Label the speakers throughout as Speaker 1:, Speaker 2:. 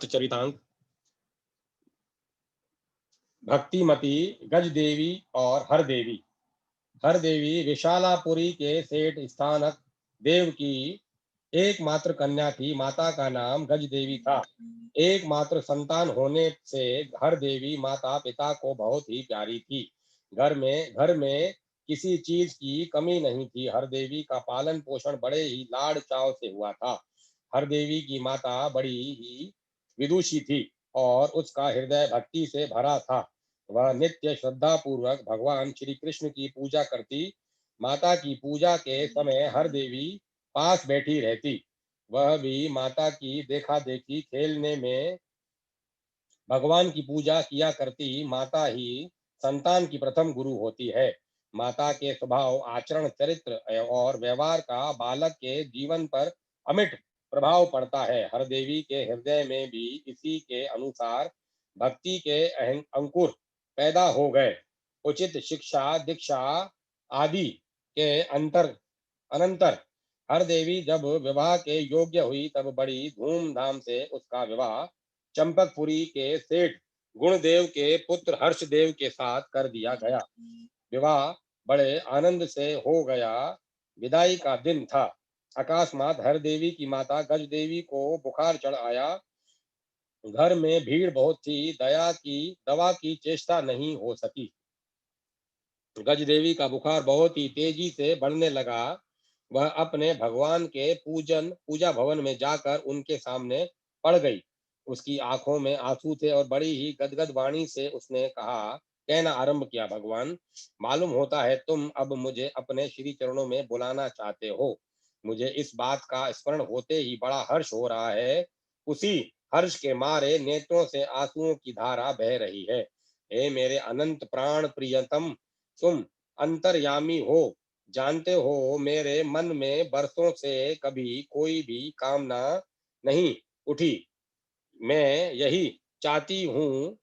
Speaker 1: चरितांक भक्तिमती, गज देवी और हर देवी। हर देवी विशालापुरी के सेठ स्थानक देव की एकमात्र कन्या थी। माता का नाम गज देवी था। एकमात्र संतान होने से हर देवी माता पिता को बहुत ही प्यारी थी। घर में किसी चीज की कमी नहीं थी। हर देवी का पालन पोषण बड़े ही लाड़ चाव से हुआ था। हर देवी की माता बड़ी ही विदुषी थी और उसका हृदय भक्ति से भरा था। वह नित्य श्रद्धा पूर्वक भगवान श्री कृष्ण की पूजा करती। माता की पूजा के समय हर देवी पास बैठी रहती। वह भी माता की देखा देखी खेलने में भगवान की पूजा किया करती। माता ही संतान की प्रथम गुरु होती है। माता के स्वभाव, आचरण, चरित्र और व्यवहार का बालक के जीवन पर अमिट प्रभाव पड़ता है। हर देवी के हृदय में भी इसी के अनुसार भक्ति के अंकुर पैदा हो गए। उचित शिक्षा दीक्षा आदि के अनंतर हर देवी जब विवाह के योग्य हुई तब बड़ी धूमधाम से उसका विवाह चंपकपुरी के सेठ गुणदेव के पुत्र हर्षदेव के साथ कर दिया गया। विवाह बड़े आनंद से हो गया। विदाई का दिन था। अकस्मात हर देवी की माता गज देवी को बुखार चढ़ आया। घर में भीड़ बहुत थी। दवा की चेष्टा नहीं हो सकी। गज देवी का बुखार बहुत ही तेजी से बढ़ने लगा। वह अपने भगवान के पूजा भवन में जाकर उनके सामने पड़ गई। उसकी आंखों में आंसू थे और बड़ी ही गदगद वाणी से उसने कहना आरंभ किया, भगवान, मालूम होता है तुम अब मुझे अपने श्री चरणों में बुलाना चाहते हो। मुझे इस बात का स्मरण होते ही बड़ा हर्ष हो रहा है। उसी हर्ष के मारे नेत्रों से आंसुओं की धारा बह रही है। हे मेरे अनंत प्राण प्रियतम, तुम अंतर्यामी हो। जानते हो मेरे मन में बरसों से कभी कोई भी कामना नहीं उठी। मैं यही चाहती हूँ,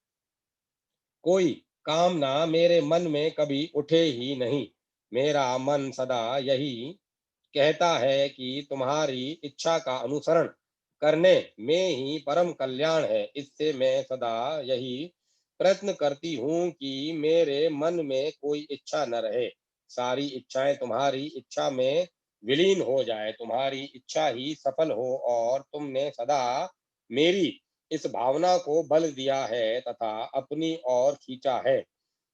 Speaker 1: कोई कामना मेरे मन में कभी उठे ही नहीं। मेरा मन सदा यही कहता है कि तुम्हारी इच्छा का अनुसरण करने में ही परम कल्याण है। इससे मैं सदा यही प्रयत्न करती हूँ कि मेरे मन में कोई इच्छा न रहे। सारी इच्छाएं तुम्हारी इच्छा में विलीन हो जाए। तुम्हारी इच्छा ही सफल हो और तुमने सदा मेरी इस भावना को बल दिया है तथा अपनी ओर खींचा है।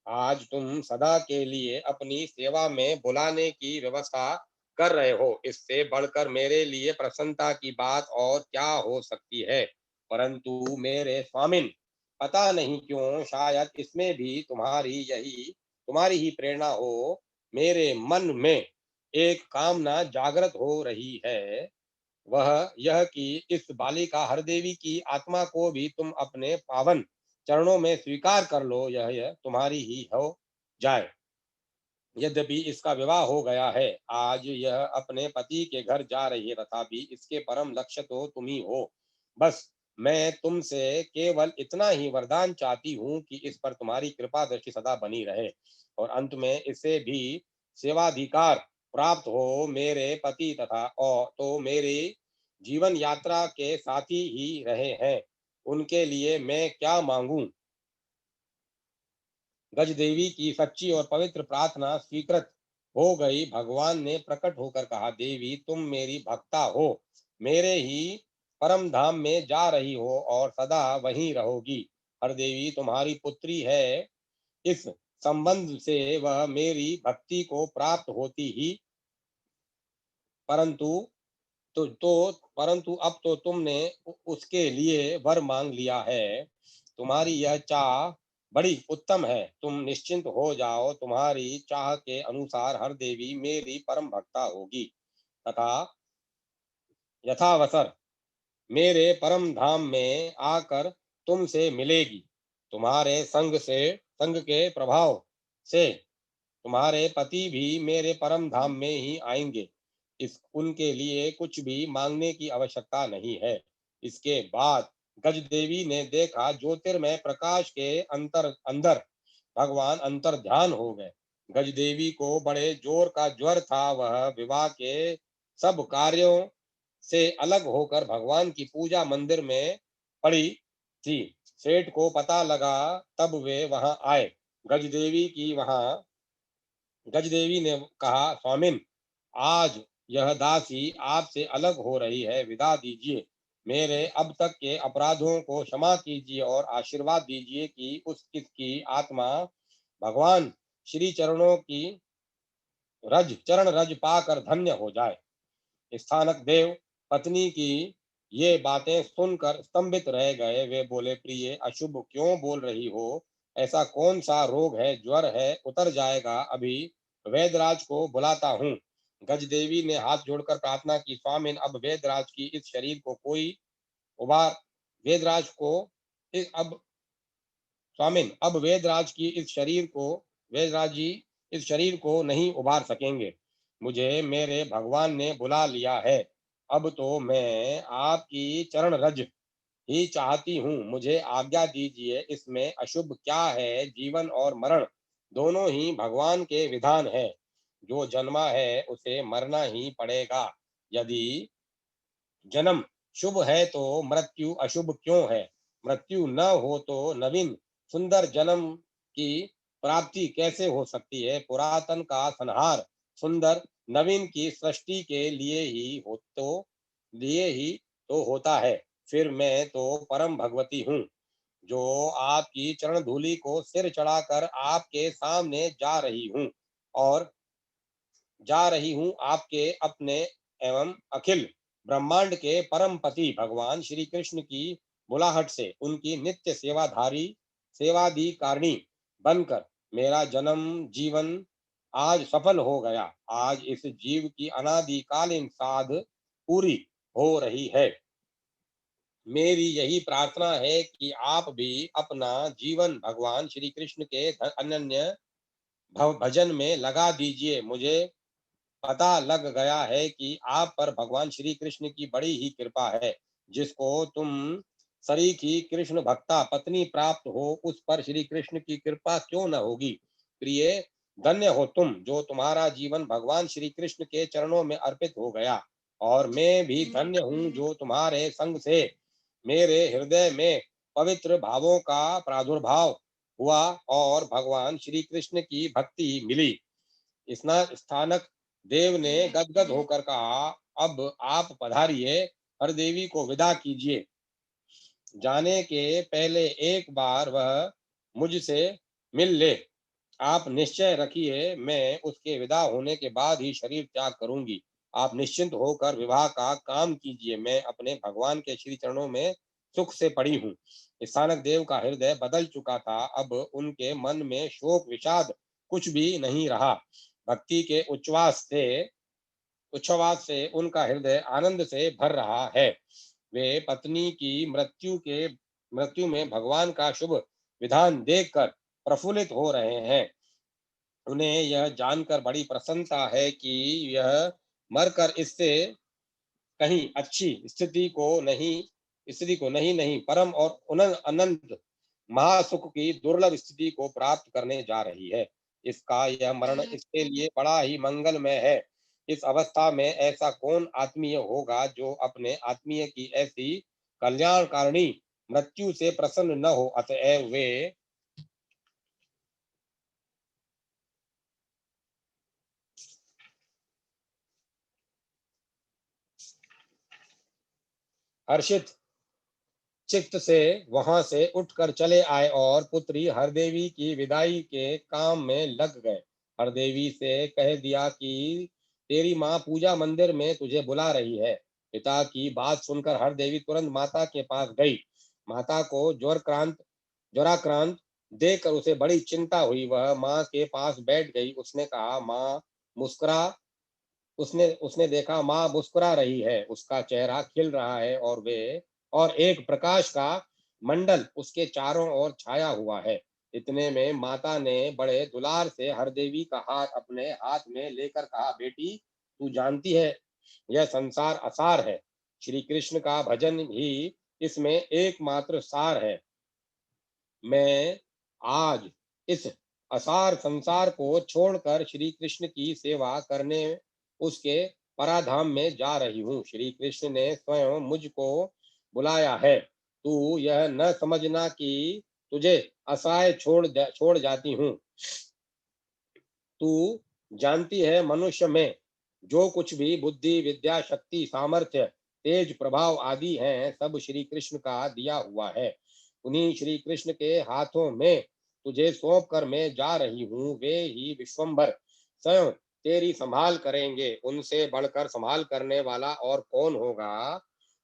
Speaker 1: आज तुम सदा के लिए अपनी सेवा में बुलाने की व्यवस्था कर रहे हो। इससे बढ़कर मेरे लिए प्रसन्नता की बात और क्या हो सकती है। परंतु मेरे स्वामिन, पता नहीं क्यों, शायद इसमें भी तुम्हारी ही प्रेरणा हो। मेरे मन में एक कामना जागृत हो रही है। वह यह कि इस बालिका हरदेवी की आत्मा को भी तुम अपने पावन चरणों में स्वीकार कर लो। यह तुम्हारी ही हो जाए। यद्यपि इसका विवाह हो गया है, आज यह अपने पति के घर जा रही है, तथापि इसके परम लक्ष्य तो तुम ही हो। बस मैं तुमसे केवल इतना ही वरदान चाहती हूँ कि इस पर तुम्हारी कृपा दृष्टि सदा बनी रहे और अंत में इसे भी सेवाधिकार प्राप्त हो। मेरे पति तथा और तो मेरे जीवन यात्रा के साथी ही रहे हैं, उनके लिए मैं क्या मांगूं। गज देवी की सच्ची और पवित्र प्रार्थना स्वीकृत हो गई। भगवान ने प्रकट होकर कहा, देवी तुम मेरी भक्ता हो, मेरे ही परम धाम में जा रही हो और सदा वहीं रहोगी। हर देवी तुम्हारी पुत्री है। इस संबंध से वह मेरी भक्ति को प्राप्त होती ही, परंतु परंतु अब तो तुमने उसके लिए वर मांग लिया है। तुम्हारी यह चाह बड़ी उत्तम है। तुम निश्चिंत हो जाओ। तुम्हारी चाह के अनुसार हर देवी मेरी परम भक्ता होगी तथा यथावसर मेरे परम धाम में आकर तुमसे मिलेगी। तुम्हारे संग के प्रभाव से तुम्हारे पति भी मेरे परम धाम में ही आएंगे। इस उनके लिए कुछ भी मांगने की आवश्यकता नहीं है। इसके बाद गज देवी ने देखा, ज्योतिर्मय प्रकाश के अंदर भगवान अंतर ध्यान हो गए। गज देवी को बड़े जोर का ज्वर था। वह विवाह के सब कार्यों से अलग होकर भगवान की पूजा मंदिर में पड़ी थी। सेठ को पता लगा तब वे वहां आए। गजदेवी की वहां गजदेवी ने कहा, स्वामिन, आज यह दासी आपसे अलग हो रही है, विदा दीजिए। मेरे अब तक के अपराधों को क्षमा कीजिए और आशीर्वाद दीजिए कि उसकी आत्मा भगवान श्री चरणों की चरण रज पाकर धन्य हो जाए। स्थानक देव पत्नी की ये बातें सुनकर स्तंभित रह गए। वे बोले, प्रिय, अशुभ क्यों बोल रही हो? ऐसा कौन सा रोग है? ज्वर है, उतर जाएगा। अभी वैदराज को बुलाता हूँ। गजदेवी ने हाथ जोड़कर प्रार्थना की, स्वामिन, अब वैदराज की इस शरीर को कोई उबार वेदराज को अब स्वामिन, अब वेदराज की इस शरीर को वेदराज जी इस शरीर को नहीं उबार सकेंगे। मुझे मेरे भगवान ने बुला लिया है। अब तो मैं आपकी चरण रज ही चाहती हूँ। मुझे आज्ञा दीजिए, इसमें अशुभ क्या है? जीवन और मरण दोनों ही भगवान के विधान है। जो जन्मा है उसे मरना ही पड़ेगा। यदि जन्म शुभ है तो मृत्यु अशुभ क्यों है? मृत्यु न हो तो नवीन सुंदर जन्म की प्राप्ति कैसे हो सकती है? पुरातन का संहार सुंदर नवीन की सृष्टि के लिए ही तो होता है। फिर मैं तो परम भगवती हूँ, जो आपकी चरण धूलि को सिर चढ़ाकर आपके सामने और जा रही हूँ। आपके अपने एवं अखिल ब्रह्मांड के परम पति भगवान श्री कृष्ण की बुलाहट से उनकी नित्य सेवाधिकारिणी बनकर मेरा जन्म जीवन आज सफल हो गया। आज इस जीव की अनादिकालीन साध पूरी हो रही है। मेरी यही प्रार्थना है कि आप भी अपना जीवन भगवान श्री कृष्ण के अनन्य भजन में लगा दीजिए। मुझे पता लग गया है कि आप पर भगवान श्री कृष्ण की बड़ी ही कृपा है। जिसको तुम सरीखी कृष्ण भक्ता पत्नी प्राप्त हो, उस पर श्री कृष्ण की कृपा क्यों न होगी? प्रिय, धन्य हो तुम, जो तुम्हारा जीवन भगवान श्री कृष्ण के चरणों में अर्पित हो गया। और मैं भी धन्य हूँ, जो तुम्हारे संग से मेरे हृदय में पवित्र भावों का प्रादुर्भाव हुआ और भगवान श्री कृष्ण की भक्ति मिली। स्थानक देव ने गदगद होकर कहा, अब आप पधारिए, हर देवी को विदा कीजिए। जाने के पहले एक बार वह मुझसे मिल ले। आप निश्चय रखिए, मैं उसके विदा होने के बाद ही शरीर त्याग करूंगी। आप निश्चिंत होकर विवाह का काम कीजिए। मैं अपने भगवान के श्री चरणों में सुख से पड़ी हूँ। स्थानक देव का हृदय बदल चुका था। अब उनके मन में शोक विषाद कुछ भी नहीं रहा। भक्ति के उच्छ्वास से उनका हृदय आनंद से भर रहा है। वे पत्नी की मृत्यु में भगवान का शुभ विधान देखकर प्रफुल्लित हो रहे हैं। उन्हें यह जानकर बड़ी प्रसन्नता है कि यह मरकर इससे कहीं अच्छी स्थिति को नहीं परम और अनंत महासुख की दुर्लभ स्थिति को प्राप्त करने जा रही है। इसका यह मरण इसके लिए बड़ा ही मंगलमय है। इस अवस्था में ऐसा कौन आत्मीय होगा जो अपने आत्मीय की ऐसी कल्याणकारिणी मृत्यु से प्रसन्न न हो? अतएव वे हर्षित चित्त से वहां से उठकर चले आए और पुत्री हरदेवी की विदाई के काम में लग गए। हरदेवी से कह दिया कि तेरी माँ पूजा मंदिर में तुझे बुला रही है। पिता की बात सुनकर हरदेवी तुरंत माता के पास गई। माता को ज्वराक्रांत देखकर उसे बड़ी चिंता हुई। वह माँ के पास बैठ गई। उसने कहा, माँ मुस्कुरा उसने उसने देखा माँ मुस्कुरा रही है। उसका चेहरा खिल रहा है और एक प्रकाश का मंडल उसके चारों ओर छाया हुआ है। इतने में माता ने बड़े दुलार से हरदेवी का हाथ अपने हाथ में लेकर कहा, बेटी, तू जानती है यह संसार असार है। श्री कृष्ण का भजन ही इसमें एकमात्र सार है। मैं आज इस असार संसार को छोड़कर श्री कृष्ण की सेवा करने उसके पराधाम में जा रही हूँ। श्री कृष्ण ने स्वयं मुझको बुलाया है। तू यह न समझना कि तुझे असहाय छोड़ जाती हूँ। तू जानती है मनुष्य में जो कुछ भी बुद्धि, विद्या, शक्ति, सामर्थ्य, तेज, प्रभाव आदि हैं, सब श्री कृष्ण का दिया हुआ है। उन्हीं श्री कृष्ण के हाथों में तुझे सौंप कर मैं जा रही हूँ। वे ही विश्वम्भर स्वयं तेरी संभाल करेंगे। उनसे बढ़कर संभाल करने वाला और कौन होगा?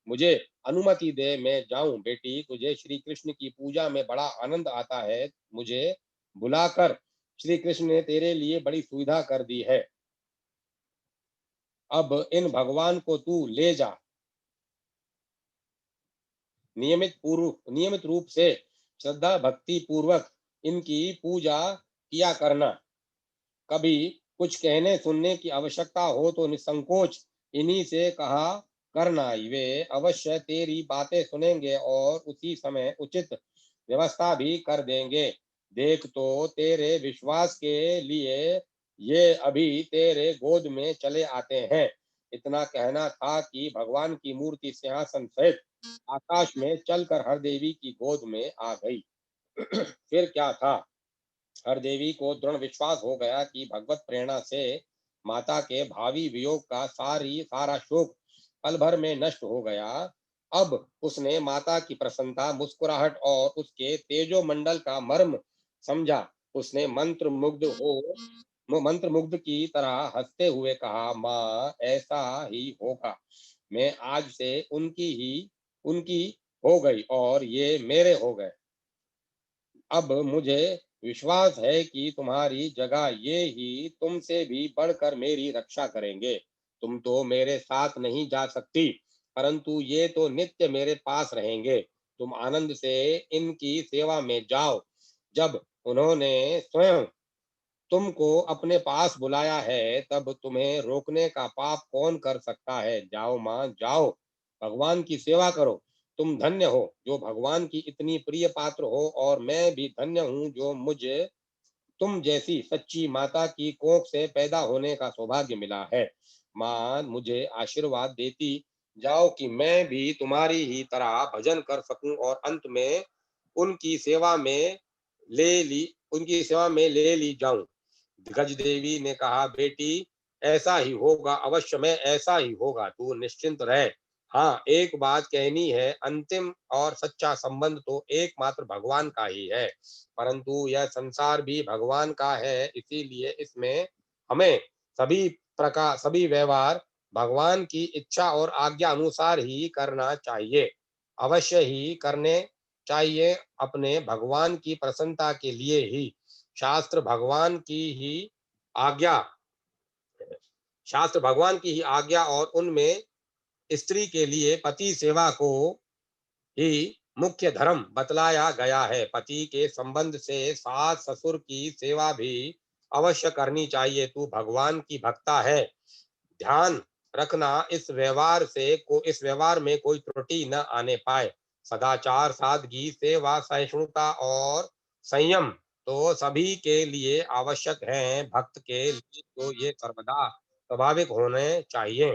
Speaker 1: मुझे अनुमति दे, मैं जाऊं। बेटी, तुझे श्री कृष्ण की पूजा में बड़ा आनंद आता है। मुझे बुलाकर श्री कृष्ण ने तेरे लिए बड़ी सुविधा कर दी है। अब इन भगवान को तू ले जा। नियमित रूप से श्रद्धा भक्ति पूर्वक इनकी पूजा किया करना। कभी कुछ कहने सुनने की आवश्यकता हो तो निसंकोच इन्हीं से कहा करना। वे अवश्य तेरी बातें सुनेंगे और उसी समय उचित व्यवस्था भी कर देंगे। देख, तो तेरे विश्वास के लिए ये अभी तेरे गोद में चले आते हैं। इतना कहना था कि भगवान की मूर्ति सिंहासन सहित आकाश में चलकर हर देवी की गोद में आ गई। फिर क्या था? हर देवी को दृढ़ विश्वास हो गया कि भगवत प्रेरणा से माता के भावी वियोग का सारा शोक पल भर में नष्ट हो गया। अब उसने माता की प्रसन्नता, मुस्कुराहट और उसके तेजो मंडल का मर्म समझा। उसने मंत्र मुग्ध की तरह हंसते हुए कहा, माँ, ऐसा ही होगा। मैं आज से उनकी हो गई और ये मेरे हो गए। अब मुझे विश्वास है कि तुम्हारी जगह ये ही तुमसे भी बढ़कर मेरी रक्षा करेंगे। तुम तो मेरे साथ नहीं जा सकती, परंतु ये तो नित्य मेरे पास रहेंगे। तुम आनंद से इनकी सेवा में जाओ। जब उन्होंने स्वयं तुमको अपने पास बुलाया है, तब तुम्हें रोकने का पाप कौन कर सकता है? जाओ माँ, जाओ, भगवान की सेवा करो। तुम धन्य हो जो भगवान की इतनी प्रिय पात्र हो, और मैं भी धन्य हूँ जो मुझे तुम जैसी सच्ची माता की कोख से पैदा होने का सौभाग्य मिला है। माँ, मुझे आशीर्वाद देती जाओ कि मैं भी तुम्हारी ही तरह भजन कर सकूं और अंत में उनकी सेवा में उनकी सेवा में ले ली जाऊं। गज देवी ने कहा, बेटी, ऐसा ही होगा, अवश्य में ऐसा ही होगा, तू निश्चिंत रह। हाँ, एक बात कहनी है, अंतिम और सच्चा संबंध तो एकमात्र भगवान का ही है, परंतु यह संसार भी भगवान का है, इसीलिए इसमें हमें सभी व्यवहार भगवान की इच्छा और आज्ञा अनुसार ही करना चाहिए। अवश्य ही करने चाहिए, अपने भगवान की प्रसन्नता के लिए ही। शास्त्र भगवान की ही आज्ञा शास्त्र भगवान की ही आज्ञा और उनमें स्त्री के लिए पति सेवा को ही मुख्य धर्म बतलाया गया है। पति के संबंध से सास ससुर की सेवा भी अवश्य करनी चाहिए। तू भगवान की भक्ता है, ध्यान रखना इस व्यवहार में कोई त्रुटि न आने पाए। सदाचार, सादगी, सेवा, सहिष्णुता और संयम तो सभी के लिए आवश्यक हैं। भक्त के लिए तो ये सर्वदा स्वाभाविक होने चाहिए।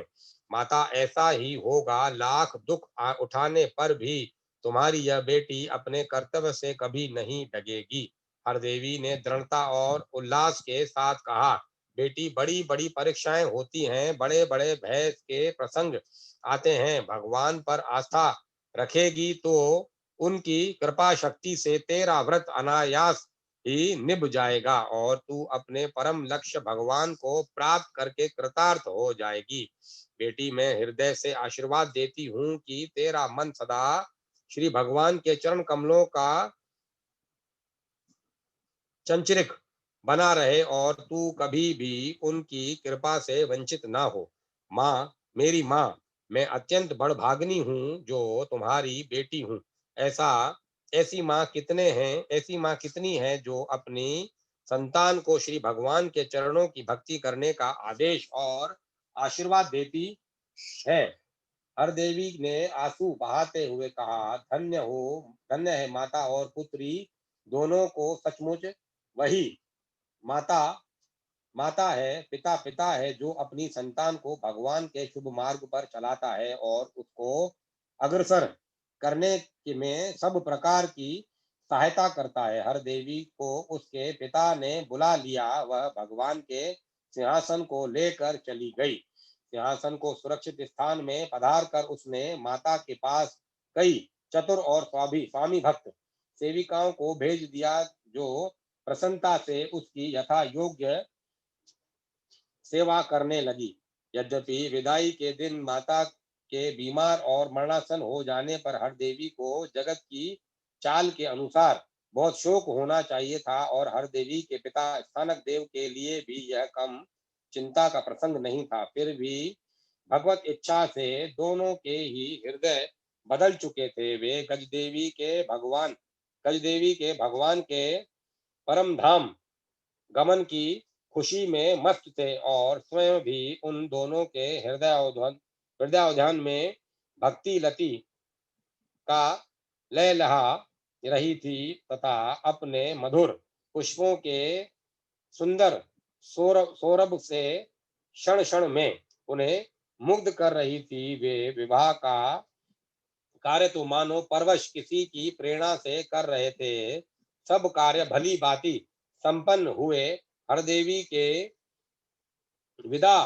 Speaker 1: माता, ऐसा ही होगा। लाख दुख उठाने पर भी तुम्हारी यह बेटी अपने कर्तव्य से कभी नहीं डगेगी। हर देवी ने दृढ़ता और उल्लास के साथ कहा, बेटी, बड़ी बड़ी परीक्षाएं होती हैं, बड़े बड़े भय के प्रसंग आते हैं। भगवान पर आस्था रखेगी तो उनकी कृपा शक्ति से तेरा व्रत अनायास ही निभ जाएगा और तू अपने परम लक्ष्य भगवान को प्राप्त करके कृतार्थ हो जाएगी। बेटी, मैं हृदय से आशीर्वाद देती हूँ कि तेरा मन सदा श्री भगवान के चरण कमलों का चंचरिक बना रहे और तू कभी भी उनकी कृपा से वंचित ना हो। माँ, मेरी माँ, मैं अत्यंत बड़भागिनी हूँ जो तुम्हारी बेटी हूँ। ऐसा ऐसी माँ कितनी है जो अपनी संतान को श्री भगवान के चरणों की भक्ति करने का आदेश और आशीर्वाद देती है। हर देवी ने आंसू बहाते हुए कहा, धन्य है माता और पुत्री दोनों को। सचमुच वही माता माता है, पिता पिता है, जो अपनी संतान को भगवान के शुभ मार्ग पर चलाता है और उसको अग्रसर करने में सब प्रकार की सहायता करता है। हर देवी को उसके पिता ने बुला लिया। वह भगवान के सिंहासन को लेकर चली गई। सिंहासन को सुरक्षित स्थान में पधार कर उसने माता के पास कई चतुर और स्वामी भक्त सेविकाओं को भेज दिया, जो प्रसन्नता से उसकी यथा योग्य सेवा करने लगी। यद्यपि विदाई के दिन माता के बीमार और मरणासन हो जाने पर हर देवी को जगत की चाल के अनुसार बहुत शोक होना चाहिए था, और हर देवी के पिता स्थानक देव के लिए भी यह कम चिंता का प्रसंग नहीं था। फिर भी भगवत इच्छा से दोनों के ही हृदय बदल चुके थे। वे गजदेवी के भगवान के परम धाम गमन की खुशी में मस्त थे, और स्वयं भी उन दोनों के हृदयोद्यान में भक्ति लती का लय लहा रही थी, तथा अपने मधुर पुष्पों के सुंदर सौरभ से क्षण क्षण में उन्हें मुग्ध कर रही थी। वे विवाह का कार्य तो मानो परवश किसी की प्रेरणा से कर रहे थे। सब कार्य भली भांति संपन्न हुए। हरदेवी के विदा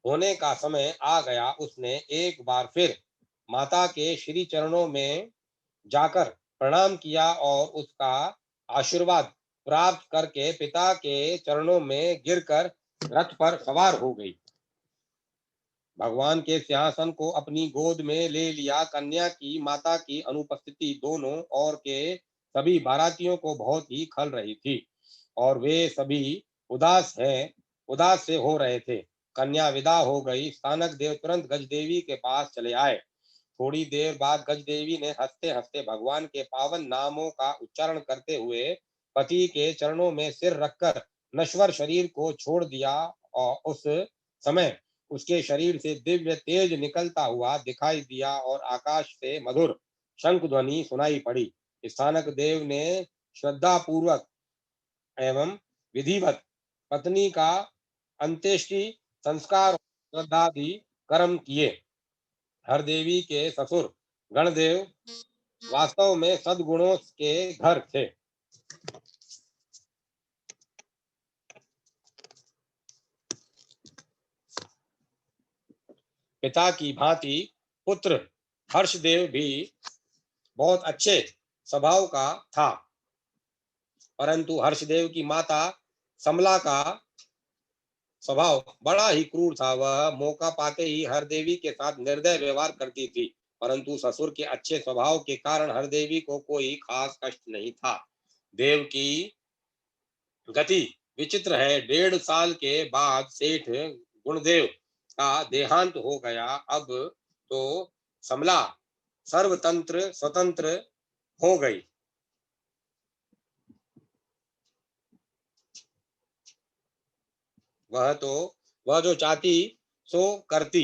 Speaker 1: होने का समय आ गया। उसने एक बार फिर माता के श्री चरणों में जाकर प्रणाम किया और उसका आशीर्वाद प्राप्त करके पिता के चरणों में गिरकर रथ पर सवार हो गई। भगवान के सिंहासन को अपनी गोद में ले लिया। कन्या की माता की अनुपस्थिति दोनों और के सभी बारातियों को बहुत ही खल रही थी, और वे सभी उदास से हो रहे थे। कन्या विदा हो गई। स्थानक देव तुरंत गजदेवी के पास चले आए। थोड़ी देर बाद गजदेवी ने हंसते हंसते भगवान के पावन नामों का उच्चारण करते हुए पति के चरणों में सिर रखकर नश्वर शरीर को छोड़ दिया, और उस समय उसके शरीर से दिव्य तेज निकलता हुआ दिखाई दिया, और आकाश से मधुर शंख ध्वनि सुनाई पड़ी। स्थानक देव ने श्रद्धा पूर्वक एवं विधिवत पत्नी का अंत्येष्टि संस्कार श्रद्धादि कर्म किए। हर देवी के ससुर गणदेव वास्तव में सद्गुणों के घर थे। पिता की भांति पुत्र हर्षदेव भी बहुत अच्छे स्वभाव का था, परंतु हर्षदेव की माता समला का स्वभाव बड़ा ही क्रूर था। वह मौका पाते ही हरदेवी के साथ निर्दय व्यवहार करती थी, परंतु ससुर के अच्छे स्वभाव के कारण हरदेवी को कोई खास कष्ट नहीं था। देव की गति विचित्र है। 1.5 साल के बाद सेठ गुणदेव का देहांत हो गया। अब तो समला सर्वतंत्र स्वतंत्र हो गई। वह जो चाहती सो करती।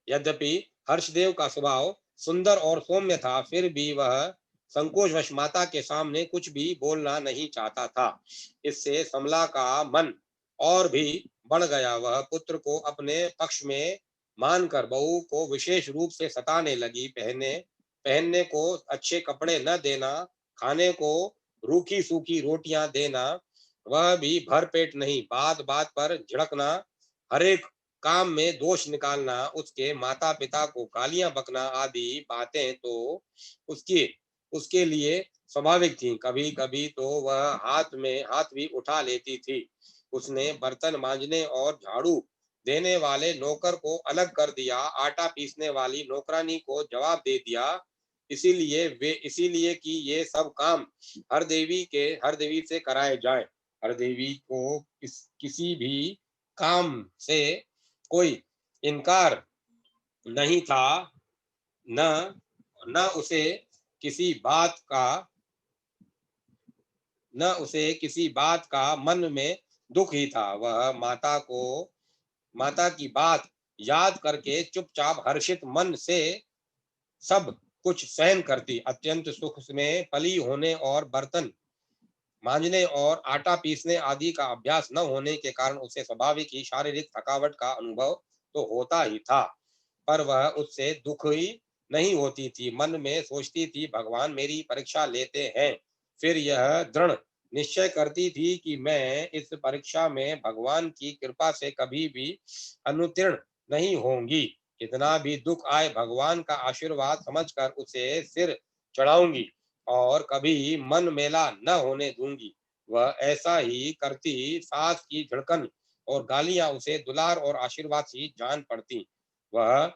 Speaker 1: यद्यपि हर्षदेव का स्वभाव सुंदर और सौम्य था, फिर भी वह संकोचवश माता के सामने कुछ भी बोलना नहीं चाहता था। इससे समला का मन और भी बढ़ गया। वह पुत्र को अपने पक्ष में मानकर बहू को विशेष रूप से सताने लगी। पहनने को अच्छे कपड़े न देना, खाने को रूखी सूखी रोटियां देना, वह भी भरपेट नहीं, बात बात पर झिड़कना, हरेक काम में दोष निकालना, उसके माता पिता को गालियां बकना आदि बातें तो उसकी उसके लिए स्वाभाविक थी। कभी कभी तो वह हाथ भी उठा लेती थी। उसने बर्तन मांजने और झाड़ू देने वाले नौकर को अलग कर दिया, आटा पीसने वाली नौकरानी को जवाब दे दिया, इसीलिए कि ये सब काम हर देवी से कराए जाएं। हर देवी को किसी भी काम से कोई इनकार नहीं था। न न उसे किसी बात का किसी बात का मन में दुख ही था। वह माता की बात याद करके चुपचाप हर्षित मन से सब कुछ सहन करती। अत्यंत सुख में पली होने और बर्तन मांजने और आटा पीसने आदि का अभ्यास न होने के कारण उसे स्वाभाविक ही शारीरिक थकावट का अनुभव तो होता ही था, पर वह उससे नहीं होती थी। मन में सोचती थी भगवान मेरी परीक्षा लेते हैं। फिर यह दृढ़ निश्चय करती थी कि मैं इस परीक्षा में भगवान की कृपा से कभी भी अनुत्तीर्ण नहीं होंगी। कितना भी दुख आए भगवान का आशीर्वाद समझकर उसे सिर चढ़ाऊंगी और कभी मन मेला न होने दूंगी। वह ऐसा ही करती। सास की झिड़कन और गालियां उसे दुलार और आशीर्वाद सी जान पड़ती। वह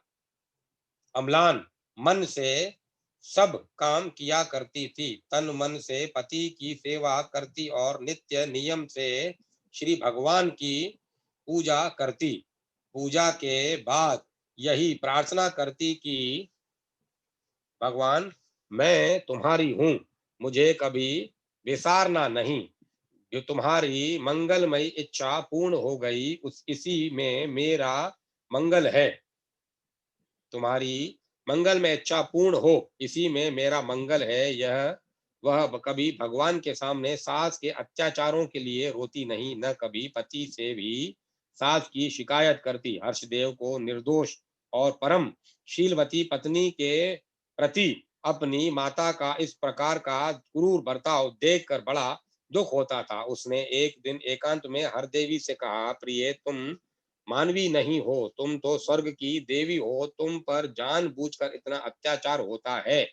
Speaker 1: अम्लान मन से सब काम किया करती थी। तन मन से पति की सेवा करती और नित्य नियम से श्री भगवान की पूजा करती। पूजा के बाद यही प्रार्थना करती कि भगवान मैं तुम्हारी हूँ, मुझे कभी विसारना नहीं। जो तुम्हारी मंगलमयी इच्छा पूर्ण हो गई उस इसी में मेरा मंगल है। तुम्हारी मंगल में इच्छा पूर्ण हो इसी में मेरा मंगल है। यह वह कभी भगवान के सामने सास के अत्याचारों के लिए रोती नहीं, न कभी पति से भी सास की शिकायत करती। हर्षदेव को निर्दोष और परम शीलवती पत्नी के प्रति अपनी माता का इस प्रकार का क्रूर बर्ताव देखकर बड़ा दुख होता था। उसने एक दिन एकांत में हरदेवी से कहा, प्रिय तुम मानवी नहीं हो, तुम तो स्वर्ग की देवी हो। तुम पर जानबूझकर इतना अत्याचार होता है,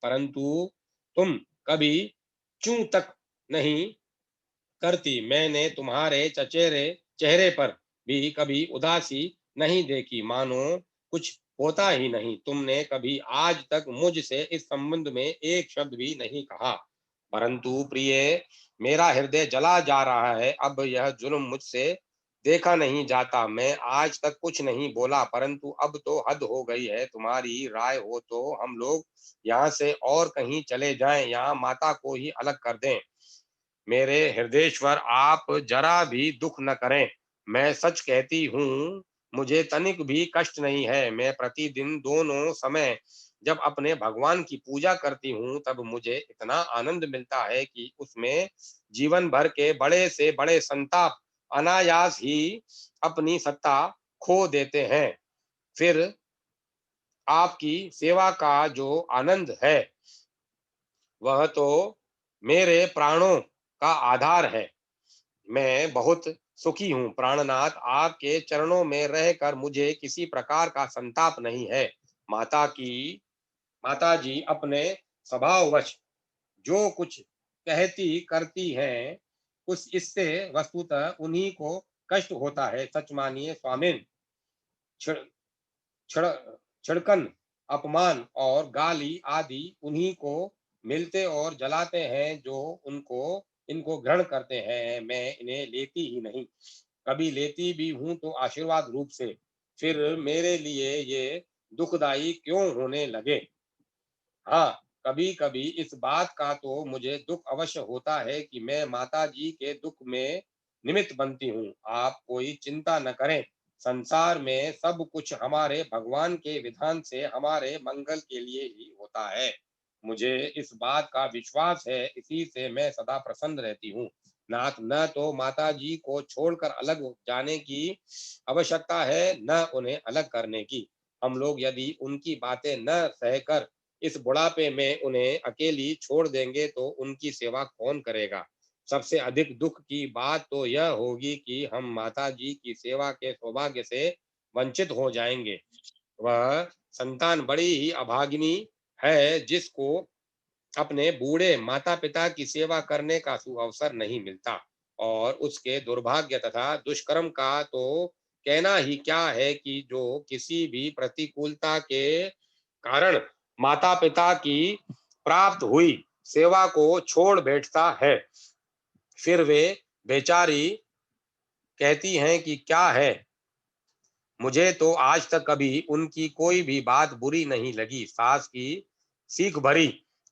Speaker 1: परंतु तुम कभी चूं तक नहीं करती। मैंने तुम्हारे चचेरे चेहरे पर भी कभी उदासी नहीं देखी, मानो कुछ होता ही नहीं। तुमने कभी आज तक मुझसे इस संबंध में एक शब्द भी नहीं कहा। परंतु प्रिय मेरा हृदय जला जा रहा है। अब यह जुल्म मुझसे देखा नहीं जाता। मैं आज तक कुछ नहीं बोला, परंतु अब तो हद हो गई है। तुम्हारी राय हो तो हम लोग यहाँ से और कहीं चले जाएं, यहाँ माता को ही अलग कर दें। मेरे हृदयेश्वर आप जरा भी दुख न करें। मैं सच कहती हूँ, मुझे तनिक भी कष्ट नहीं है। मैं प्रतिदिन दोनों समय जब अपने भगवान की पूजा करती हूँ तब मुझे इतना आनंद मिलता है कि उसमें जीवन भर के बड़े से बड़े संताप अनायास ही अपनी सत्ता खो देते हैं। फिर आपकी सेवा का जो आनंद है वह तो मेरे प्राणों का आधार है। मैं बहुत सुखी हूँ प्राणनाथ, आपके चरणों में रहकर मुझे किसी प्रकार का संताप नहीं है। माता की माता जी अपने स्वभाववश जो कुछ कहती करती हैं उस इससे वस्तुतः उन्हीं को कष्ट होता है। सच मानिए स्वामिन, छिड़ छिड़ छिड़कन, अपमान और गाली आदि उन्हीं को मिलते और जलाते हैं जो उनको इनको ग्रहण करते हैं। मैं इन्हें लेती ही नहीं, कभी लेती भी हूं तो आशीर्वाद रूप से। फिर मेरे लिए ये दुखदाई क्यों होने लगे। हाँ, कभी कभी इस बात का तो मुझे दुख अवश्य होता है कि मैं माता जी के दुख में निमित्त बनती हूँ। आप कोई चिंता न करें, संसार में सब कुछ हमारे भगवान के विधान से हमारे मंगल के लिए ही होता है। मुझे इस बात का विश्वास है, इसी से मैं सदा प्रसन्न रहती हूँ। नाथ, न तो माता जी को छोड़कर अलग जाने की आवश्यकता है, न उन्हें अलग करने की। हम लोग यदि उनकी बातें न सहकर इस बुढ़ापे में उन्हें अकेली छोड़ देंगे तो उनकी सेवा कौन करेगा। सबसे अधिक दुख की बात तो यह होगी कि हम माता जी की सेवा के सौभाग्य से वंचित हो जाएंगे। वह संतान बड़ी ही अभागिनी है जिसको अपने बूढ़े माता पिता की सेवा करने का सुअवसर नहीं मिलता। और उसके दुर्भाग्य तथा दुष्कर्म का तो कहना ही क्या है कि जो किसी भी प्रतिकूलता के कारण माता पिता की प्राप्त हुई सेवा को छोड़ बैठता है। फिर वे बेचारी कहती हैं कि क्या है, मुझे तो आज तक कभी उनकी कोई भी बात बुरी नहीं लगी। सास की सीख भरी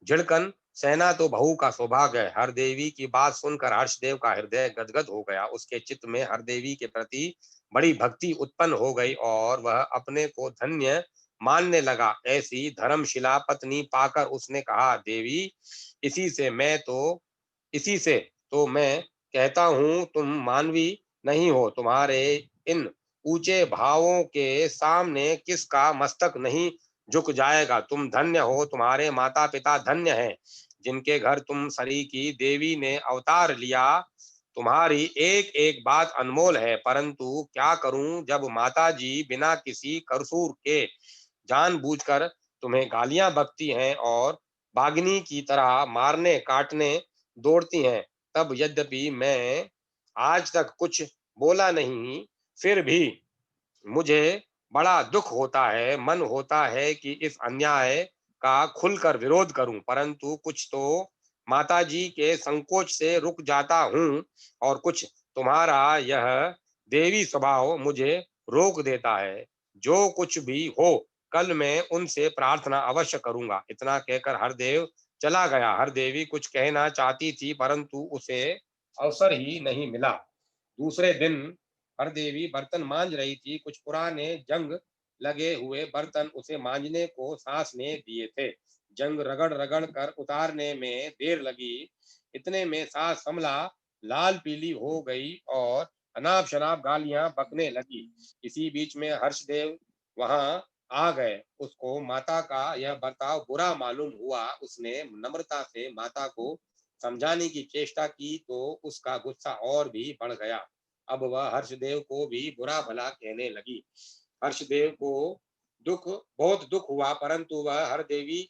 Speaker 1: झिड़कन सहना तो बहू का सौभाग्य है। हरदेवी की बात सुनकर हर्षदेव का हृदय गदगद हो गया। उसके चित्त में हरदेवी के प्रति बड़ी भक्ति उत्पन्न हो गई और वह अपने को धन्य मानने लगा। ऐसी धर्मशिला पत्नी पाकर उसने कहा, देवी इसी से तो मैं कहता हूँ तुम मानवी नहीं हो। तुम्हारे इन ऊंचे भावों के सामने किसका मस्तक नहीं झुक जाएगा। तुम धन्य हो, तुम्हारे माता पिता धन्य हैं, जिनके घर तुम सरी की देवी ने अवतार लिया। तुम्हारी एक एक बात अनमोल है, परंतु क्या करूं जब माता जी बिना किसी कसूर के जानबूझकर तुम्हें गालियां बकती हैं और बाघिनी की तरह मारने काटने दौड़ती हैं। तब यद्यपि मैं आज तक कुछ बोला नहीं, फिर भी मुझे बड़ा दुख होता है। मन होता है कि इस अन्याय का खुलकर विरोध करूं, परंतु कुछ तो माताजी के संकोच से रुक जाता हूं और कुछ तुम्हारा यह देवी स्वभाव मुझे रोक देता है। जो कुछ भी हो, कल मैं उनसे प्रार्थना अवश्य करूंगा। इतना कहकर हरदेव चला गया। हरदेवी कुछ कहना चाहती थी, परंतु उसे अवसर ही नहीं मिला। दूसरे दिन हरदेवी बर्तन मांज रही थी। कुछ पुराने जंग लगे हुए बर्तन उसे मांजने को सास ने दिए थे। जंग रगड़ रगड़ कर उतारने में देर लगी। इतने में सास समला लाल पीली हो गई और अनाप शनाप गालियां बकने लगी। इसी बीच में हर्षदेव वहां आ गए। उसको माता का यह बर्ताव बुरा मालूम हुआ। उसने नम्रता से माता को समझाने की चेष्टा की तो उसका गुस्सा और भी बढ़ गया। अब वह हर्षदेव को भी बुरा भला कहने लगी। हर्षदेव को बहुत दुख हुआ, परंतु वह हरदेवी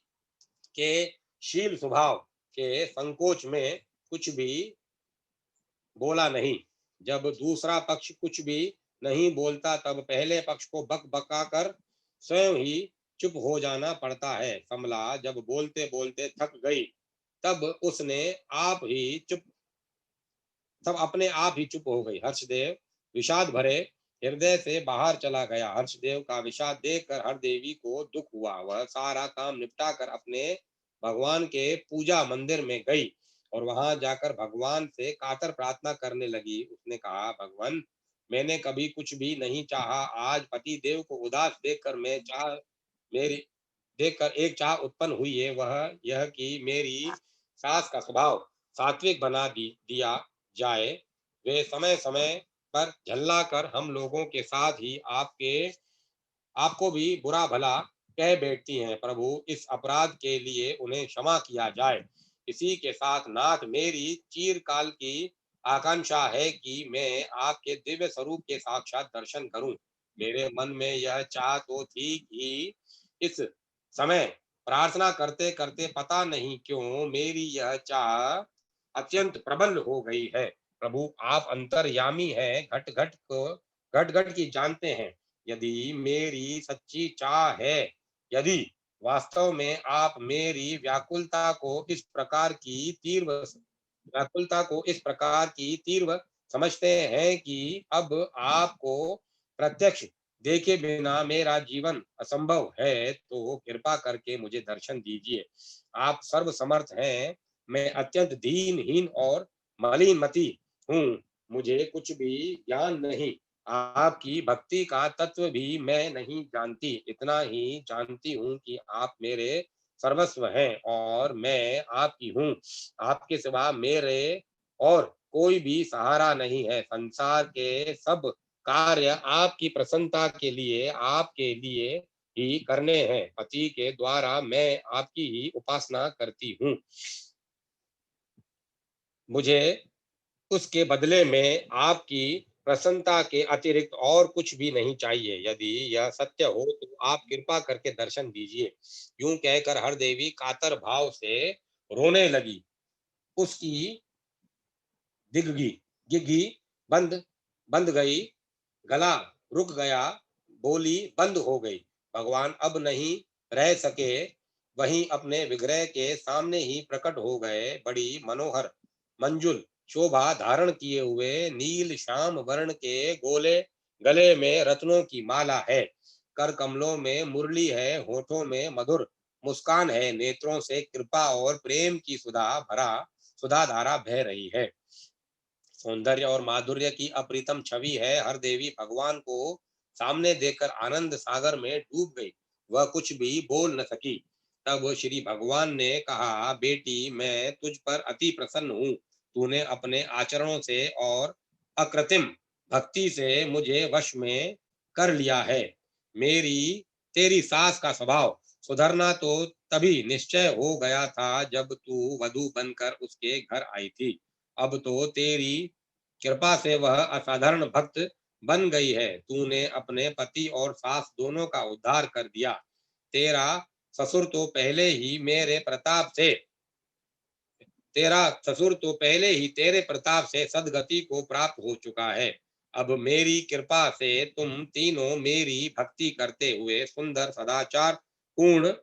Speaker 1: के शील स्वभाव के संकोच में कुछ भी बोला नहीं। जब दूसरा पक्ष कुछ भी नहीं बोलता, तब पहले पक्ष को बक बका कर स्वयं ही चुप हो जाना पड़ता है। कमला जब बोलते बोलते थक गई, तब उसने आप ही चुप सब अपने आप ही चुप हो गई। हर्षदेव विषाद भरे हृदय से बाहर चला गया। हर्षदेव का विषाद देखकर हरदेवी को दुख हुआ। वह सारा काम निपटा कर अपने भगवान के पूजा मंदिर में गई और वहां जाकर भगवान से कातर प्रार्थना करने लगी। उसने कहा, भगवान, मैंने कभी कुछ भी नहीं चाहा। आज पति देव को उदास देखकर मेरी देखकर एक चाह उत्पन्न हुई है। वह यह कि मेरी सास का स्वभाव सात्विक बना दिया जाए। वे समय समय पर झल्ला कर हम लोगों के साथ ही आपको भी बुरा भला कह बैठती हैं। प्रभु, इस अपराध के लिए उन्हें क्षमा किया जाए। इसी के साथ नाथ, मेरी चीरकाल की आकांक्षा है कि मैं आपके दिव्य स्वरूप के साक्षात दर्शन करूं। मेरे मन में यह चाह तो थी कि इस समय प्रार्थना करते करते पता नहीं क्यों मेरी यह चाह अत्यंत प्रबल हो गई है। प्रभु, आप अंतर्यामी हैं, घट घट की जानते हैं। यदि मेरी सच्ची चाह है, यदि वास्तव में आप मेरी व्याकुलता को इस प्रकार की तीव्र समझते हैं कि अब आपको प्रत्यक्ष देखे बिना मेरा जीवन असंभव है, तो कृपा करके मुझे दर्शन दीजिए। आप सर्वसमर्थ हैं। मैं अत्यंत दीनहीन और मलिनमती हूँ। मुझे कुछ भी ज्ञान नहीं। आपकी भक्ति का तत्व भी मैं नहीं जानती। इतना ही जानती हूँ कि आप मेरे सर्वस्व हैं और मैं आपकी हूँ। आपके सिवा मेरे और कोई भी सहारा नहीं है। संसार के सब कार्य आपकी प्रसन्नता के लिए, आपके लिए ही करने हैं। पति के द्वारा मैं आपकी ही उपासना करती हूँ। मुझे उसके बदले में आपकी प्रसन्नता के अतिरिक्त और कुछ भी नहीं चाहिए। यदि यह सत्य हो तो आप कृपा करके दर्शन दीजिए। यूं कहकर हर देवी कातर भाव से रोने लगी। उसकी दिग्गी गिग्गी बंद बंद गई, गला रुक गया, बोली बंद हो गई। भगवान अब नहीं रह सके, वहीं अपने विग्रह के सामने ही प्रकट हो गए। बड़ी मनोहर मंजुल शोभा धारण किए हुए नील श्याम वर्ण के गोले गले में रत्नों की माला है। कर कमलों में मुरली है, होठों में मधुर मुस्कान है, नेत्रों से कृपा और प्रेम की सुधा धारा बह रही है। सौंदर्य और माधुर्य की अप्रीतम छवि है। हर देवी भगवान को सामने देखकर आनंद सागर में डूब गई। वह कुछ भी बोल न सकी। तब श्री भगवान ने कहा, बेटी, मैं तुझ पर अति प्रसन्न हूँ। तूने अपने आचरणों से और अकृत्रिम भक्ति से मुझे वश में कर लिया है। मेरी तेरी सास का स्वभाव सुधरना तो तभी निश्चय हो गया था जब तू वधू बनकर उसके घर आई थी। अब तो तेरी कृपा से वह असाधारण भक्त बन गई है। तूने अपने पति और सास दोनों का उद्धार कर दिया। तेरा ससुर तो पहले ही मेरे प्रताप से तेरा ससुर तो पहले ही तेरे प्रताप से सदगति को प्राप्त हो चुका है। अब मेरी कृपा से तुम तीनों मेरी भक्ति करते हुए सुंदर सदाचार पूर्ण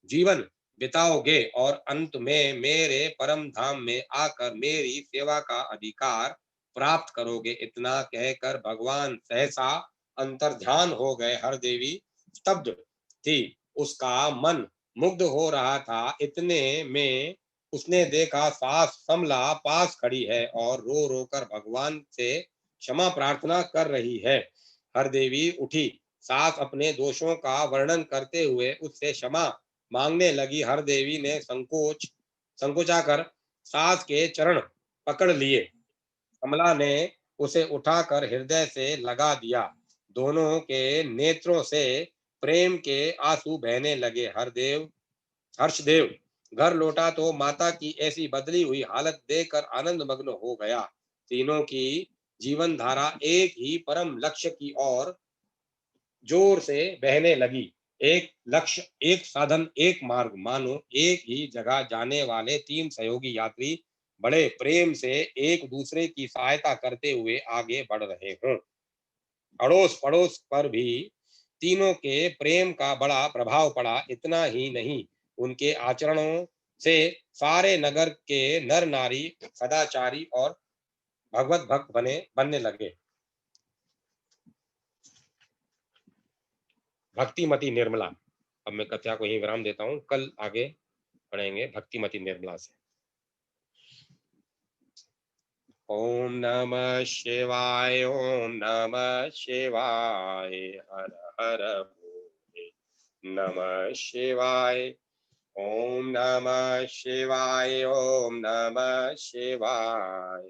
Speaker 1: जीवन बिताओगे और अंत में मेरे परम धाम में आकर मेरी सेवा का अधिकार प्राप्त करोगे। इतना कहकर भगवान सहसा अंतर्ध्यान हो गए। हर देवी स्तब्ध थी, उसका मन मुग्ध हो रहा था। इतने में उसने देखा सास समला पास खड़ी है और रो रो कर भगवान से क्षमा प्रार्थना कर रही है। हर देवी उठी, सास अपने दोषों का वर्णन करते हुए उससे क्षमा मांगने लगी। हर देवी ने संकोचाकर सास के चरण पकड़ लिए। कमला ने उसे उठाकर हृदय से लगा दिया। दोनों के नेत्रों से प्रेम के आंसू बहने लगे। हर्षदेव घर लौटा तो माता की ऐसी बदली हुई हालत देखकर आनंद मग्न हो गया। तीनों की जीवन धारा एक ही परम लक्ष्य की ओर जोर से बहने लगी। एक लक्ष्य, एक साधन, एक मार्ग, मानो एक ही जगह जाने वाले तीन सहयोगी यात्री बड़े प्रेम से एक दूसरे की सहायता करते हुए आगे बढ़ रहे हों। अड़ोस पड़ोस पर भी तीनों के प्रेम का बड़ा प्रभाव पड़ा। इतना ही नहीं, उनके आचरणों से सारे नगर के नर नारी सदाचारी और भगवत भक्त बनने लगे। भक्तिमती निर्मला। अब मैं कथा को यही विराम देता हूँ, कल आगे बढ़ेंगे भक्तिमती निर्मला से। ओम नमः शिवाय, ओम नमः शिवाय, हर हर भोले नमः शिवाय। ओम नमः शिवाय, ओम नमः शिवाय,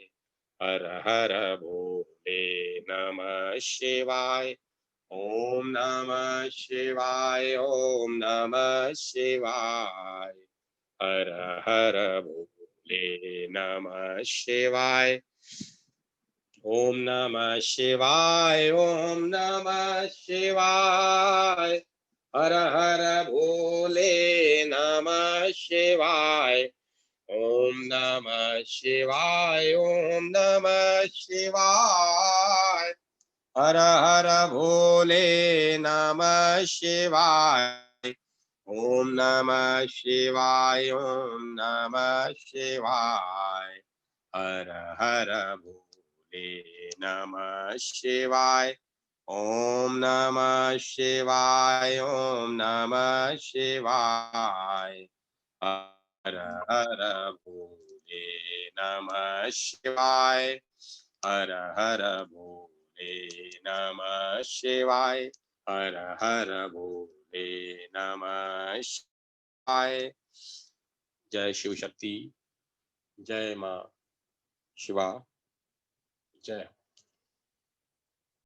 Speaker 1: हर हर भोले नमः शिवाय। ओम नमः शिवाय, ओम नमः शिवाय, हर हर भोले नमः शिवाय। ओम नमः शिवाय, ओम नमः शिवाय, हर हर भोले नमः शिवाय। ओम नमः शिवाय, ओम नमः शिवाय, हर हर भोले नमः शिवाय। ओम नमः शिवाय, ओम नमः शिवाय, हर हर भोले नमः शिवाय। ओम नमः शिवाय, ओम नमः शिवाय, हर हर भोले नमः शिवाय, हर हर भोले नमः शिवाय, हर हर भोले नमः शिवाय। जय शिव शक्ति, जय माँ शिवा, जय।